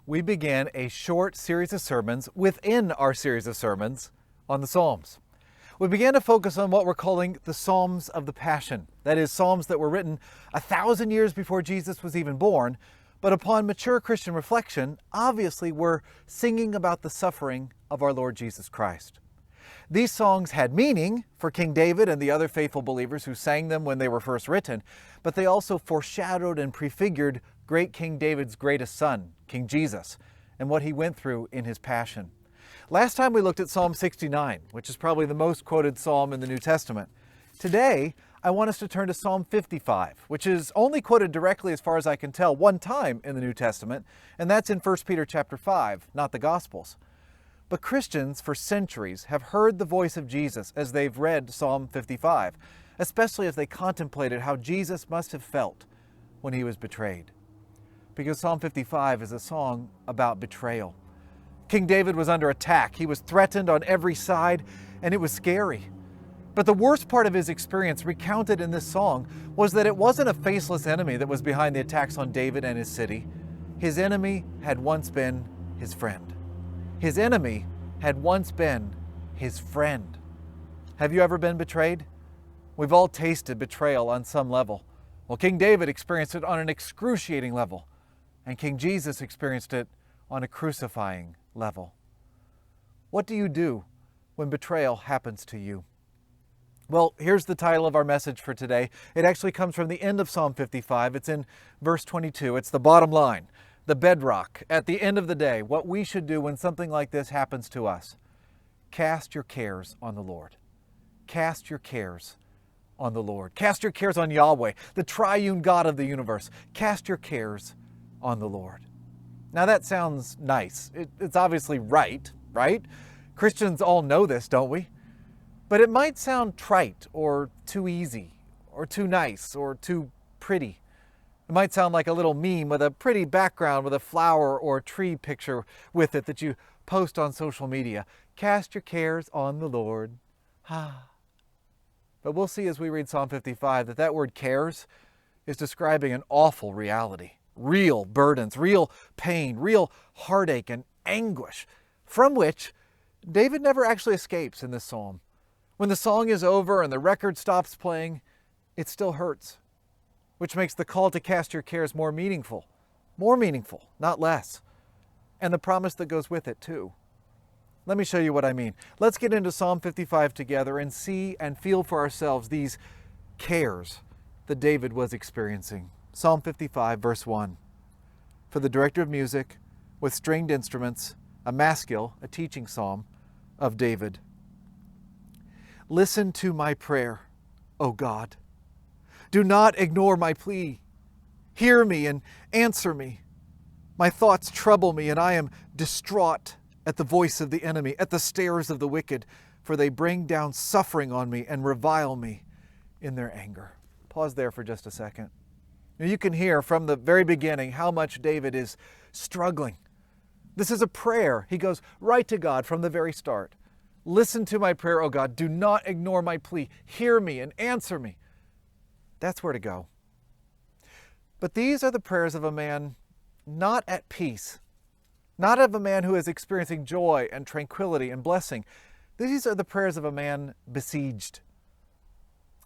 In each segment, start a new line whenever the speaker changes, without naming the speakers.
we began a short series of sermons within our series of sermons on the Psalms. We began to focus on what we're calling the Psalms of the Passion. That is, Psalms that were written 1,000 years before Jesus was even born, but upon mature Christian reflection, obviously were singing about the suffering of our Lord Jesus Christ. These songs had meaning for King David and the other faithful believers who sang them when they were first written, but they also foreshadowed and prefigured great King David's greatest son, King Jesus, and what he went through in his passion. Last time we looked at Psalm 69, which is probably the most quoted psalm in the New Testament. Today, I want us to turn to Psalm 55, which is only quoted directly, as far as I can tell, one time in the New Testament, and that's in 1 Peter chapter 5, not the Gospels. But Christians for centuries have heard the voice of Jesus as they've read Psalm 55, especially as they contemplated how Jesus must have felt when he was betrayed. Because Psalm 55 is a song about betrayal. King David was under attack. He was threatened on every side, and it was scary. But the worst part of his experience recounted in this song was that it wasn't a faceless enemy that was behind the attacks on David and his city. His enemy had once been his friend. His enemy had once been his friend. Have you ever been betrayed? We've all tasted betrayal on some level. Well, King David experienced it on an excruciating level, and King Jesus experienced it on a crucifying level. What do you do when betrayal happens to you? Well, here's the title of our message for today. It actually comes from the end of Psalm 55. It's in verse 22. It's the bottom line, the bedrock. At the end of the day, what we should do when something like this happens to us. Cast your cares on the Lord. Cast your cares on the Lord. Cast your cares on Yahweh, the triune God of the universe. Cast your cares on the Lord. Now that sounds nice. It's obviously right? Christians all know this, don't we? But it might sound trite or too easy or too nice or too pretty. It might sound like a little meme with a pretty background with a flower or a tree picture with it that you post on social media. Cast your cares on the Lord. But we'll see as we read Psalm 55 that word cares is describing an awful reality. Real burdens, real pain, real heartache and anguish, from which David never actually escapes in this psalm. When the song is over and the record stops playing, it still hurts, which makes the call to cast your cares more meaningful, not less, and the promise that goes with it too. Let me show you what I mean. Let's get into Psalm 55 together and see and feel for ourselves these cares that David was experiencing. Psalm 55, verse 1. For the director of music, with stringed instruments, a maskil, a teaching psalm of David. Listen to my prayer, O God. Do not ignore my plea. Hear me and answer me. My thoughts trouble me, and I am distraught at the voice of the enemy, at the stares of the wicked, for they bring down suffering on me and revile me in their anger. Pause there for just a second. You can hear from the very beginning how much David is struggling. This is a prayer. He goes right to God from the very start. Listen to my prayer, O God. Do not ignore my plea. Hear me and answer me. That's where to go. But these are the prayers of a man not at peace, not of a man who is experiencing joy and tranquility and blessing. These are the prayers of a man besieged.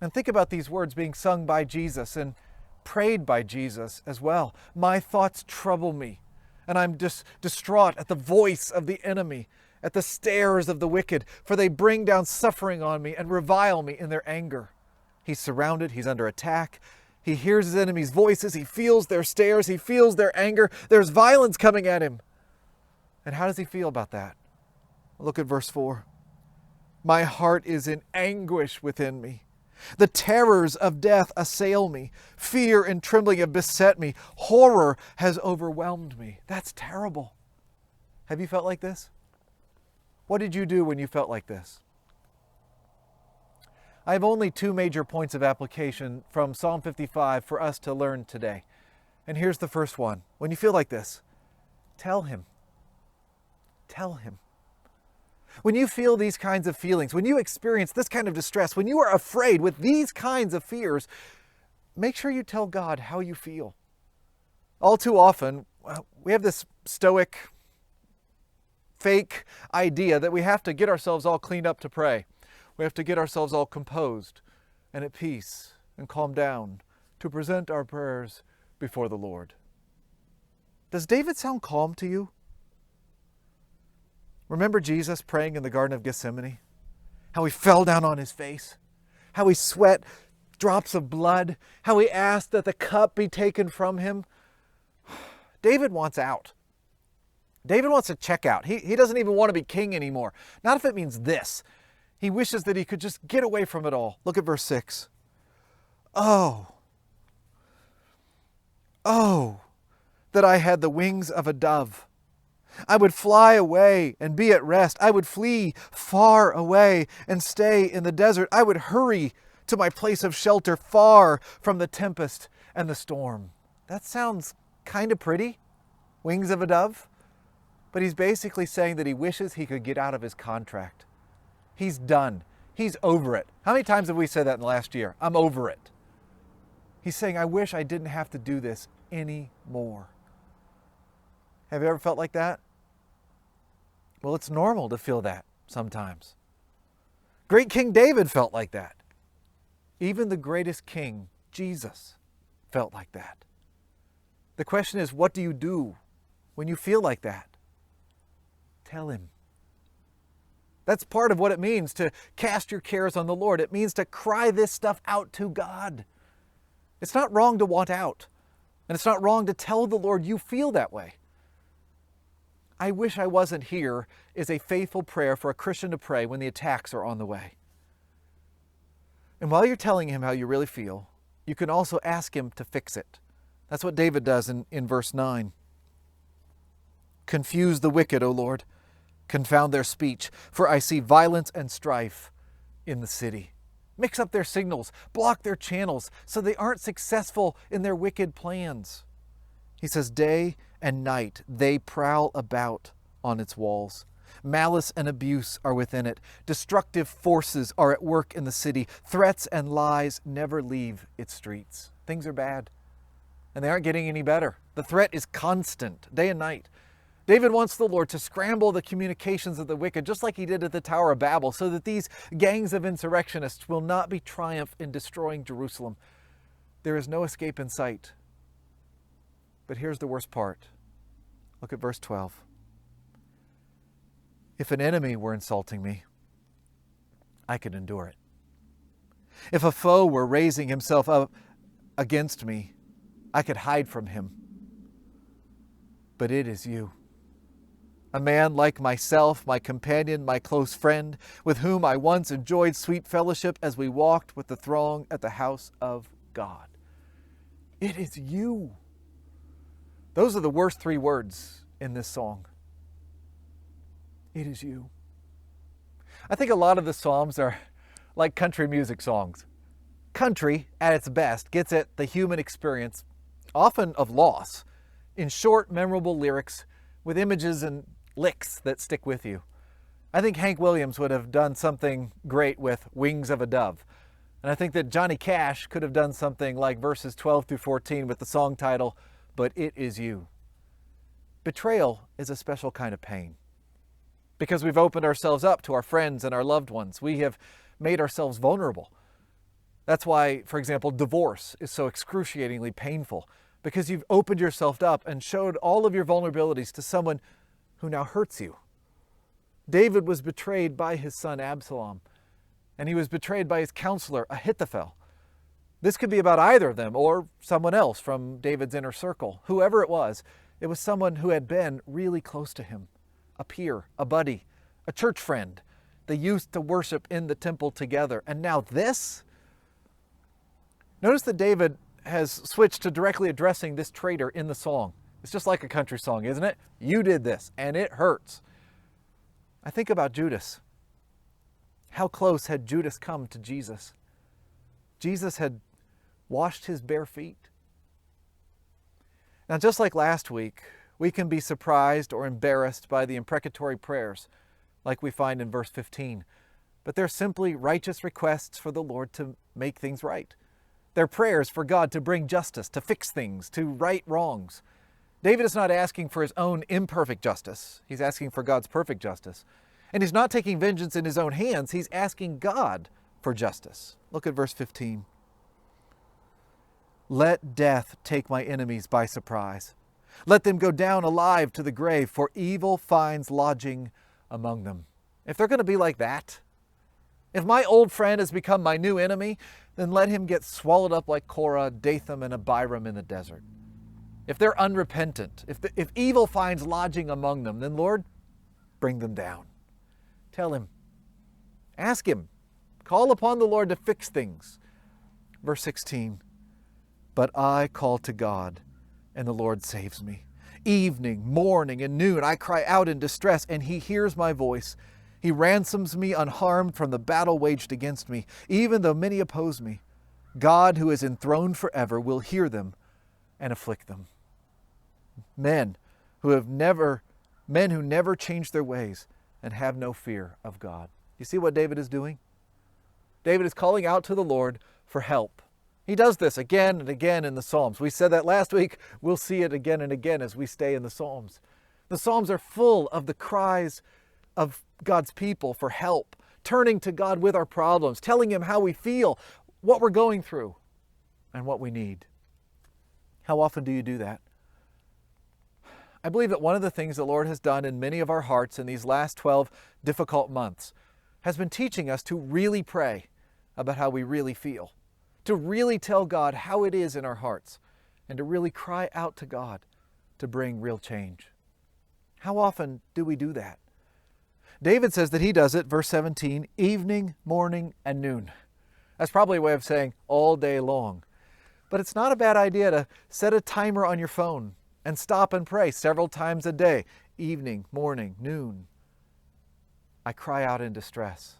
And think about these words being sung by Jesus and prayed by Jesus as well. My thoughts trouble me, and I'm distraught at the voice of the enemy, at the stares of the wicked, for they bring down suffering on me and revile me in their anger. He's surrounded, he's under attack. He hears his enemies' voices, he feels their stares, he feels their anger. There's violence coming at him. And how does he feel about that? Look at verse 4. My heart is in anguish within me. The terrors of death assail me. Fear and trembling have beset me. Horror has overwhelmed me. That's terrible. Have you felt like this? What did you do when you felt like this? I have only two major points of application from Psalm 55 for us to learn today. And here's the first one. When you feel like this, tell him. Tell him. When you feel these kinds of feelings, when you experience this kind of distress, when you are afraid with these kinds of fears, make sure you tell God how you feel. All too often, we have this stoic, fake idea that we have to get ourselves all cleaned up to pray. We have to get ourselves all composed and at peace and calm down to present our prayers before the Lord. Does David sound calm to you? Remember Jesus praying in the Garden of Gethsemane? How he fell down on his face, how he sweat drops of blood, how he asked that the cup be taken from him. David wants out. David wants to check out. He doesn't even want to be king anymore. Not if it means this. He wishes that he could just get away from it all. Look at verse 6. Oh, that I had the wings of a dove. I would fly away and be at rest. I would flee far away and stay in the desert. I would hurry to my place of shelter, far from the tempest and the storm. That sounds kind of pretty, wings of a dove. But he's basically saying that he wishes he could get out of his contract. He's done. He's over it. How many times have we said that in the last year? I'm over it. He's saying, I wish I didn't have to do this anymore. Have you ever felt like that? Well, it's normal to feel that sometimes. Great King David felt like that. Even the greatest king, Jesus, felt like that. The question is, what do you do when you feel like that? Tell him. That's part of what it means to cast your cares on the Lord. It means to cry this stuff out to God. It's not wrong to want out. And it's not wrong to tell the Lord you feel that way. I wish I wasn't here is a faithful prayer for a Christian to pray when the attacks are on the way. And while you're telling him how you really feel, you can also ask him to fix it. That's what David does in verse 9. Confuse the wicked, O Lord. Confound their speech, for I see violence and strife in the city. Mix up their signals, block their channels, so they aren't successful in their wicked plans. He says, day and night they prowl about on its walls. Malice and abuse are within it. Destructive forces are at work in the city. Threats and lies never leave its streets. Things are bad, and they aren't getting any better. The threat is constant, day and night. David wants the Lord to scramble the communications of the wicked, just like he did at the Tower of Babel, so that these gangs of insurrectionists will not be triumph in destroying Jerusalem. There is no escape in sight. But here's the worst part. Look at verse 12. If an enemy were insulting me, I could endure it. If a foe were raising himself up against me, I could hide from him. But it is you, a man like myself, my companion, my close friend, with whom I once enjoyed sweet fellowship as we walked with the throng at the house of God. It is you. Those are the worst three words in this song. It is you. I think a lot of the Psalms are like country music songs. Country, at its best, gets at the human experience, often of loss, in short, memorable lyrics with images and licks that stick with you. I think Hank Williams would have done something great with Wings of a Dove. And I think that Johnny Cash could have done something like verses 12 through 14 with the song title, But It Is You. Betrayal is a special kind of pain because we've opened ourselves up to our friends and our loved ones. We have made ourselves vulnerable. That's why, for example, divorce is so excruciatingly painful, because you've opened yourself up and showed all of your vulnerabilities to someone who now hurts you. David was betrayed by his son Absalom, and he was betrayed by his counselor Ahithophel. This could be about either of them or someone else from David's inner circle. Whoever it was someone who had been really close to him, a peer, a buddy, a church friend. They used to worship in the temple together. And now this? Notice that David has switched to directly addressing this traitor in the song. It's just like a country song, isn't it? You did this, and it hurts. I think about Judas. How close had Judas come to Jesus? Jesus had washed his bare feet. Now, just like last week, we can be surprised or embarrassed by the imprecatory prayers, like we find in verse 15. But they're simply righteous requests for the Lord to make things right. They're prayers for God to bring justice, to fix things, to right wrongs. David is not asking for his own imperfect justice. He's asking for God's perfect justice. And he's not taking vengeance in his own hands. He's asking God for justice. Look at verse 15. Let death take my enemies by surprise. Let them go down alive to the grave, for evil finds lodging among them. If they're going to be like that, if my old friend has become my new enemy, then let him get swallowed up like Korah, Dathan, and Abiram in the desert. If they're unrepentant, if evil finds lodging among them, then Lord, bring them down. Tell him. Ask him. Call upon the Lord to fix things. Verse 16. But I call to God, and the Lord saves me. Evening, morning, and noon I cry out in distress, and he hears my voice. He ransoms me unharmed from the battle waged against me, even though many oppose me. God, who is enthroned forever, will hear them and afflict them. Men who never change their ways and have no fear of God. You see what David is doing? David is calling out to the Lord for help. He does this again and again in the Psalms. We said that last week. We'll see it again and again as we stay in the Psalms. The Psalms are full of the cries of God's people for help, turning to God with our problems, telling him how we feel, what we're going through, and what we need. How often do you do that? I believe that one of the things the Lord has done in many of our hearts in these last 12 difficult months has been teaching us to really pray about how we really feel, to really tell God how it is in our hearts, and to really cry out to God to bring real change. How often do we do that? David says that he does it, verse 17, evening, morning, and noon. That's probably a way of saying all day long. But it's not a bad idea to set a timer on your phone and stop and pray several times a day, evening, morning, noon. I cry out in distress,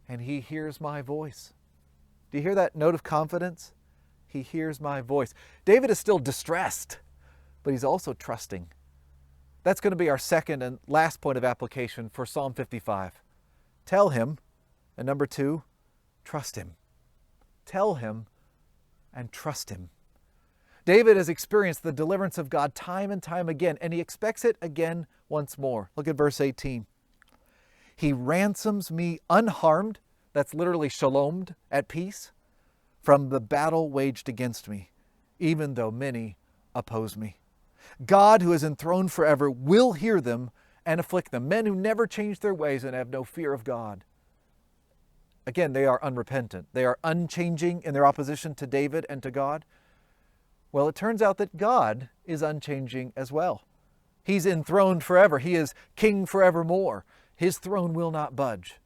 and he hears my voice. Do you hear that note of confidence? He hears my voice. David is still distressed, but he's also trusting. That's going to be our second and last point of application for Psalm 55. Tell him, and number 2, trust him. Tell him and trust him. David has experienced the deliverance of God time and time again, and he expects it again once more. Look at verse 18. He ransoms me unharmed, that's literally shalomed, at peace, from the battle waged against me, even though many oppose me. God, who is enthroned forever, will hear them and afflict them. Men who never change their ways and have no fear of God. Again, they are unrepentant. They are unchanging in their opposition to David and to God. Well, it turns out that God is unchanging as well. He's enthroned forever. He is king forevermore. His throne will not budge.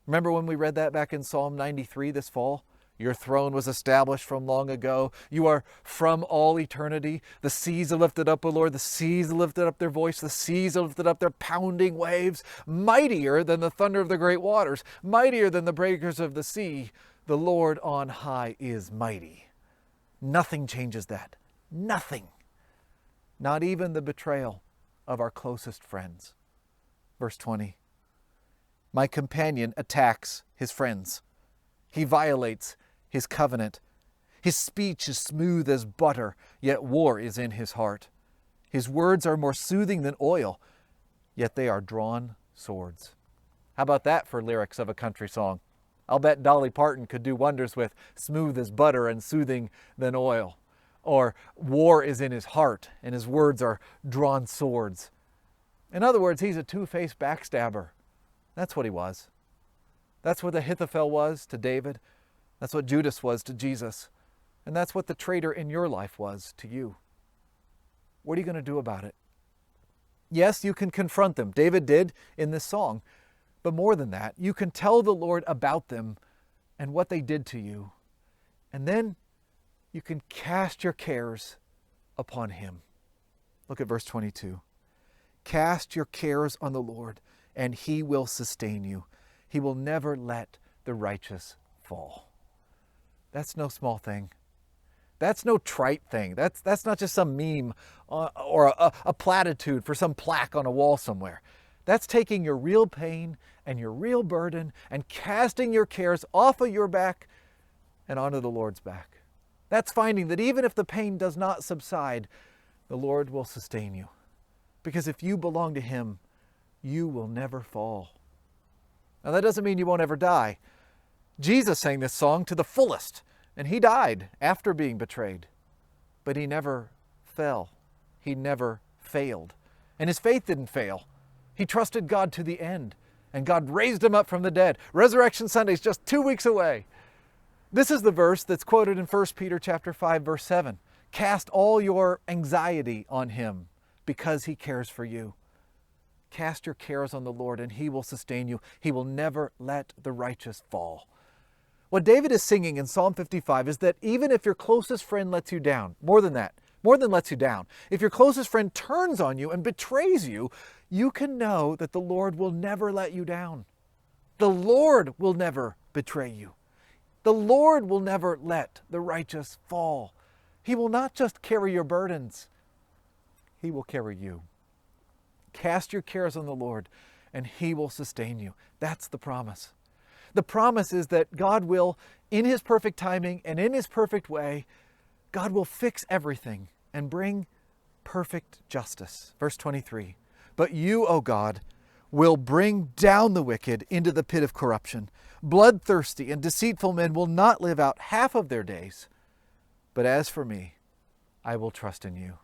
Remember when we read that back in Psalm 93 this fall? Your throne was established from long ago. You are from all eternity. The seas have lifted up, O Lord. The seas have lifted up their voice. The seas have lifted up their pounding waves. Mightier than the thunder of the great waters. Mightier than the breakers of the sea. The Lord on high is mighty. Nothing changes that. Nothing. Not even the betrayal of our closest friends. Verse 20. My companion attacks his friends. He violates his covenant. His speech is smooth as butter, yet war is in his heart. His words are more soothing than oil, yet they are drawn swords. How about that for lyrics of a country song? I'll bet Dolly Parton could do wonders with smooth as butter and soothing than oil. Or war is in his heart, and his words are drawn swords. In other words, he's a two-faced backstabber. That's what he was. That's what Ahithophel was to David. That's what Judas was to Jesus. And that's what the traitor in your life was to you. What are you going to do about it? Yes, you can confront them. David did in this song. But more than that, you can tell the Lord about them and what they did to you. And then you can cast your cares upon him. Look at verse 22. Cast your cares on the Lord, and he will sustain you. He will never let the righteous fall. That's no small thing. That's no trite thing. That's not just some meme or a platitude for some plaque on a wall somewhere. That's taking your real pain and your real burden and casting your cares off of your back and onto the Lord's back. That's finding that even if the pain does not subside, the Lord will sustain you. Because if you belong to Him, you will never fall. Now that doesn't mean you won't ever die. Jesus sang this song to the fullest, and He died after being betrayed. But He never fell. He never failed. And His faith didn't fail. He trusted God to the end, and God raised Him up from the dead. Resurrection Sunday is just 2 weeks away. This is the verse that's quoted in 1 Peter chapter 5, verse 7. Cast all your anxiety on Him because He cares for you. Cast your cares on the Lord and He will sustain you. He will never let the righteous fall. What David is singing in Psalm 55 is that even if your closest friend lets you down, more than lets you down, if your closest friend turns on you and betrays you, you can know that the Lord will never let you down. The Lord will never betray you. The Lord will never let the righteous fall. He will not just carry your burdens, He will carry you. Cast your cares on the Lord, and He will sustain you. That's the promise. The promise is that God will, in His perfect timing and in His perfect way, God will fix everything and bring perfect justice. Verse 23, but you, O God, will bring down the wicked into the pit of corruption. Bloodthirsty and deceitful men will not live out half of their days. But as for me, I will trust in you.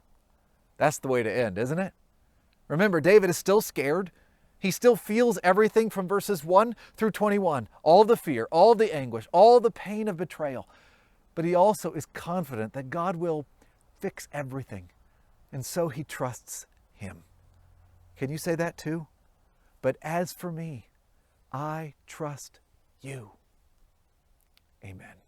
That's the way to end, isn't it? Remember, David is still scared. He still feels everything from verses 1 through 21. All the fear, all the anguish, all the pain of betrayal. But he also is confident that God will fix everything. And so he trusts Him. Can you say that too? But as for me, I trust you. Amen.